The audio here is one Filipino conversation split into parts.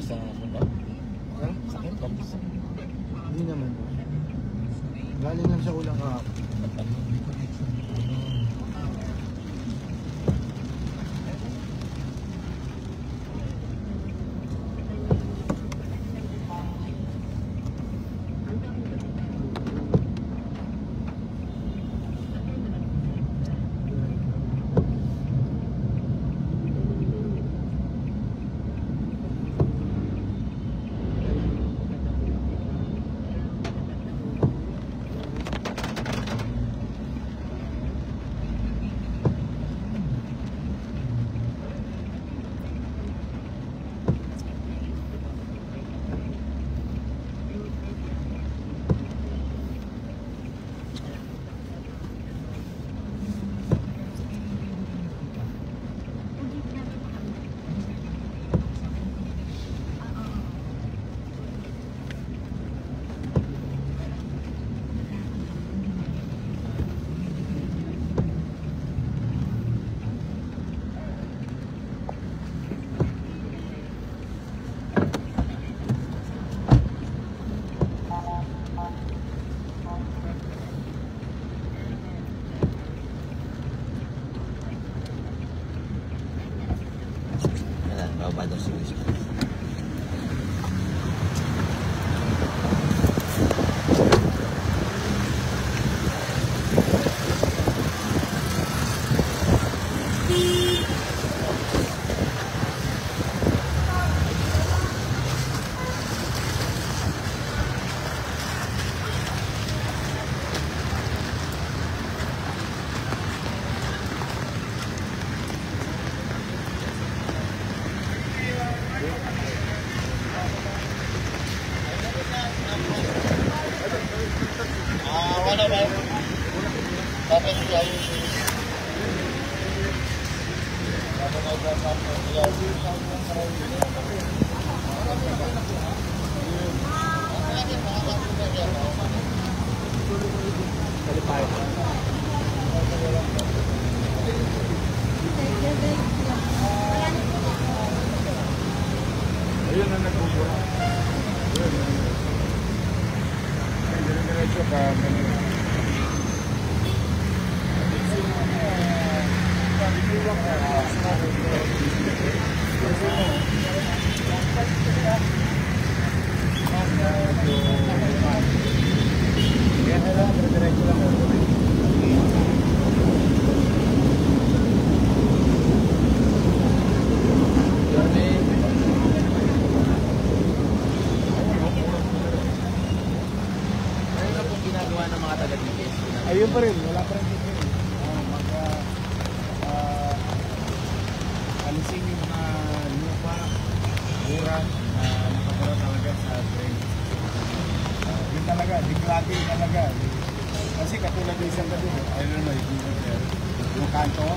mo sa mundo? Sakit lang gusto. Hindi naman. Galing lang sa ulang kahapon. Baba daw si Luis. Wala ba? Tapos siya yung Ayun na nagbubuha. Diretso ka. Ayun pa rin, wala pa rin dito. Alisin yung mga lupa, burat, nakapura talaga sa train. Yun talaga, diglati talaga. Kasi katulad ng isang gabi, ayun na, yung kanto,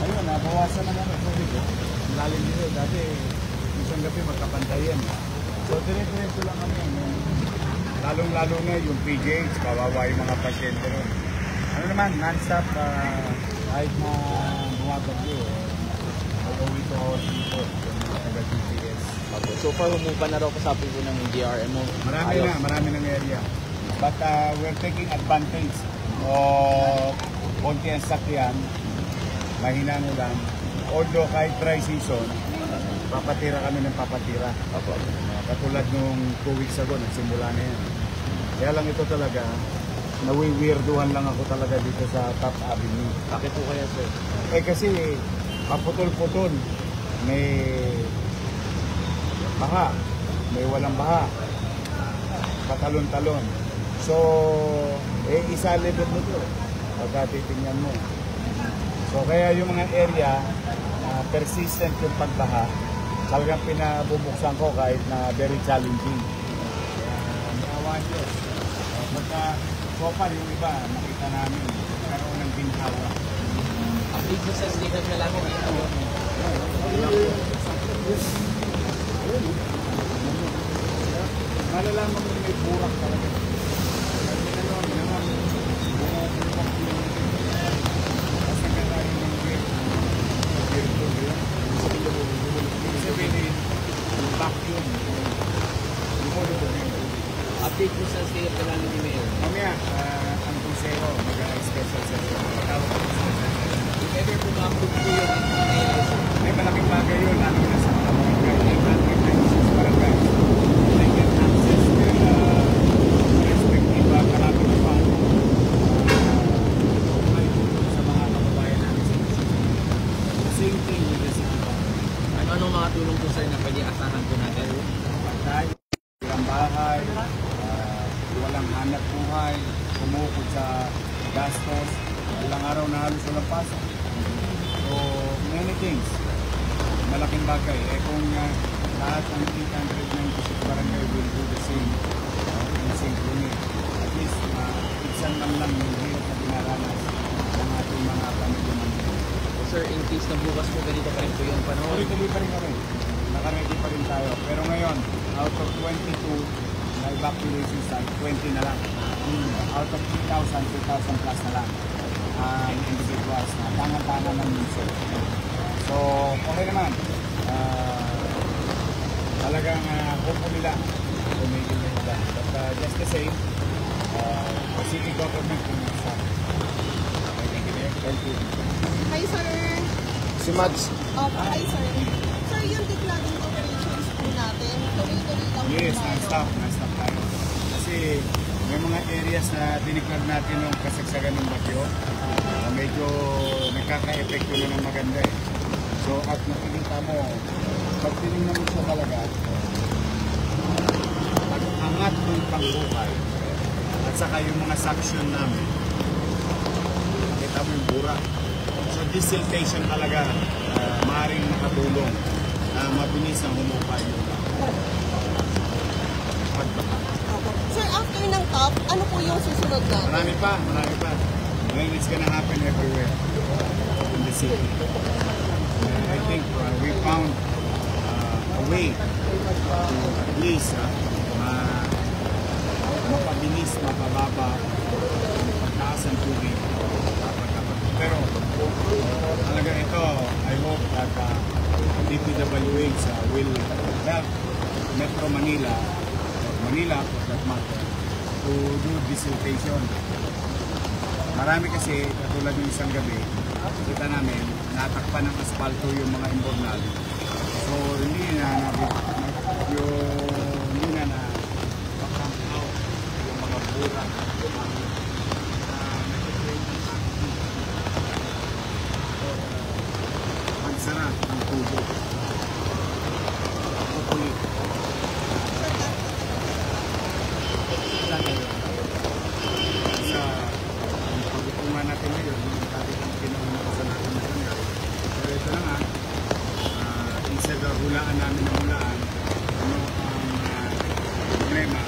ayun, nabawasan naman ang tubig. Ang lalim dito, dati isang gabi magkapantayan. So, dire-diretso lang kami. Lalong-lalo na yung PJs, kawawa yung mga pasyente ron. Ano naman, non-stop, kahit na bumabagyo, mag-uwi to hospital, yung taga-TPS. So far, humupa na raw kasabi ko ng DRMO. Marami ng area. But we're taking advantage of konti ang sakyan, mahina mo lang. Although kahit dry season, papatira kami ng papatira. Katulad nung 2 weeks ago, nagsimula na yan. Kaya lang ito talaga, nawiwirduhan lang ako talaga dito sa Top Avenue. Bakit po kaya, sir? Eh kasi, paputol-putol. May baha, may walang baha, patalon-talon. So, isa-libot mo ito pagka titingnan mo. So, kaya yung mga area, persistent yung pagbaha, talagang pinabubuksan ko kahit na very challenging. Maawan Diyos. Pagka so far yung iba, nakita namin, karoon ng ginhawa. Ang businesses dito na lang dito. Malalaman mo may burak talaga. Sabihin, vacuum. update po sa stay of the land ni Mayor? Mamaya, ang Consejo, mag-special session. Tawag ko sa special session. If ever po ma-approve po yun, ano nangyayari sa May malaking bagay yun, lalo na sa mga barangay. 896 barangay. They get access to respective kalapit na pa. May tulong sa mga kababayan namin sa Luzon. Same thing with the city bank. Ano-anong mga tulong po sir na pwede asahan po natin? Pagkain, ilang bahay, walang hanap buhay, kumukod sa gastos, ilang araw na halos walang pasok. So, many things. Malaking bagay. Kung lahat ng 896 barangay will do the same in synchrony, at least itsan man lang yung hirap na dinaranas ng ating mga pamilya Manila. Sir, in case na bukas po ganito pa rin po yung panahon. Tuloy-tuloy pa rin kami. Nakaready pa rin tayo. Pero ngayon, out of 22 na evacuation site, 20 na lang. Out of 3,000, 2,000 plus na lang individuals na tangan-tangan ng munisip. So, okay naman. Talagang hopefully lang tumigil na nila. But just the same, the city government will stop. Thank you. Hi, sir. Si Mads. Hi, sir. Sir, yung declogging operations po natin, tuloy-tuloy lang po Yes, tayo. non-stop tayo. Kasi may mga areas na diniklar natin yung kasagsagan ng bagyo. Medyo nagkaka-epekto na ng maganda eh. So at nakikita mo, pag tinignan mo siya talaga, pag-angat mo yung pangbuhay at saka yung mga suction namin, nakita mo yung bura. So desiltation talaga maaaring nakatulong na mabilis ang humupay yung pagbaha. Sir, after ng top, ano po yung susunod natin? Marami pa. Well, it's gonna happen everywhere in the city. I think we found a way to at least mapabilis, mapababa ang pagtaas ng tubig. Pero talaga ito, I hope that DPWH will help Metro Manila, for that matter, to do desiltation. Marami kasi, katulad ng isang gabi, kita namin, natakpan ng asfalto yung mga imbornal. So, hindi na pa-pump out yung mga bura. Magsara ang tubig. Hopefully. Sa pag-upungan natin ngayon, yung dati kong kinaunakasan natin na kanila. Pero ito na nga, instead of hulaan namin ng hulaan, ano ang problema.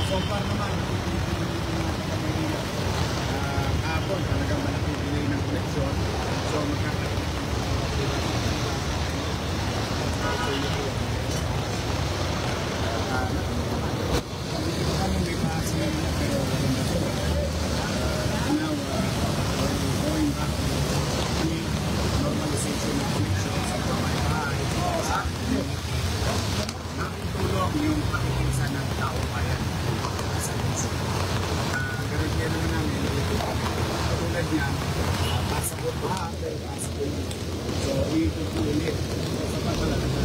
So far naman, kahapon talagang malaking delay ng connection. So magkakaroon may paasi pero now we're going back to normalization of connection sa mga bahay. Nakitulong yung pakikisa ng tao bayan. Garantiya naman namin, tulad niya, pasabot pa, so i-ulit. So patalaga na.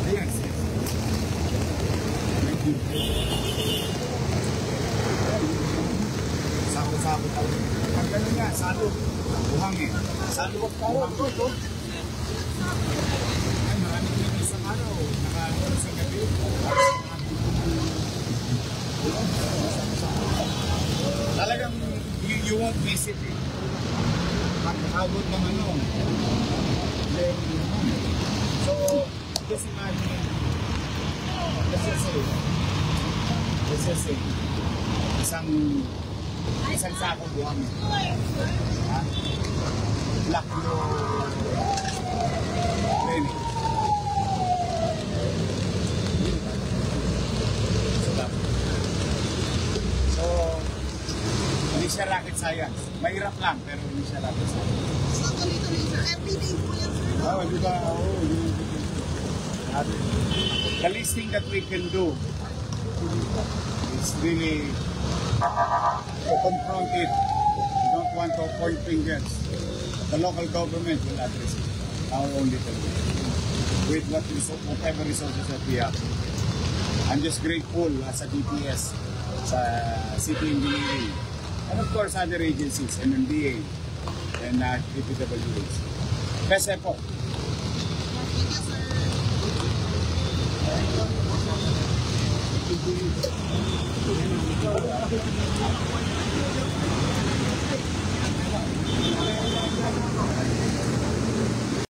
Ayan, sis. Thank you. Sako-sako tayo. Pag gano'n nga, salo. Buhang eh. Salo. Buhang to. Ay, marami ko yung isang araw. Naka-alas sa gabi. Talagang you won't miss it eh. Nakakagod ng ano. So, just imagine, let's just say, isang sako buhang. Ha? Black yung training. So, hindi siya rocket science. Mahirap lang, pero hindi siya rocket science. So, tuloy-tuloy, sir. Everyday po yan, sir. No? Oh, di ba? Oh, the least thing that we can do is really to confront it. We don't want to point fingers. The local government will address it. Our own little bit. With whatever resources that we have. I'm just grateful as a DPS sa City Engineering. And of course, other agencies, MMDA and DPWH. Best effort. Thank you, sir.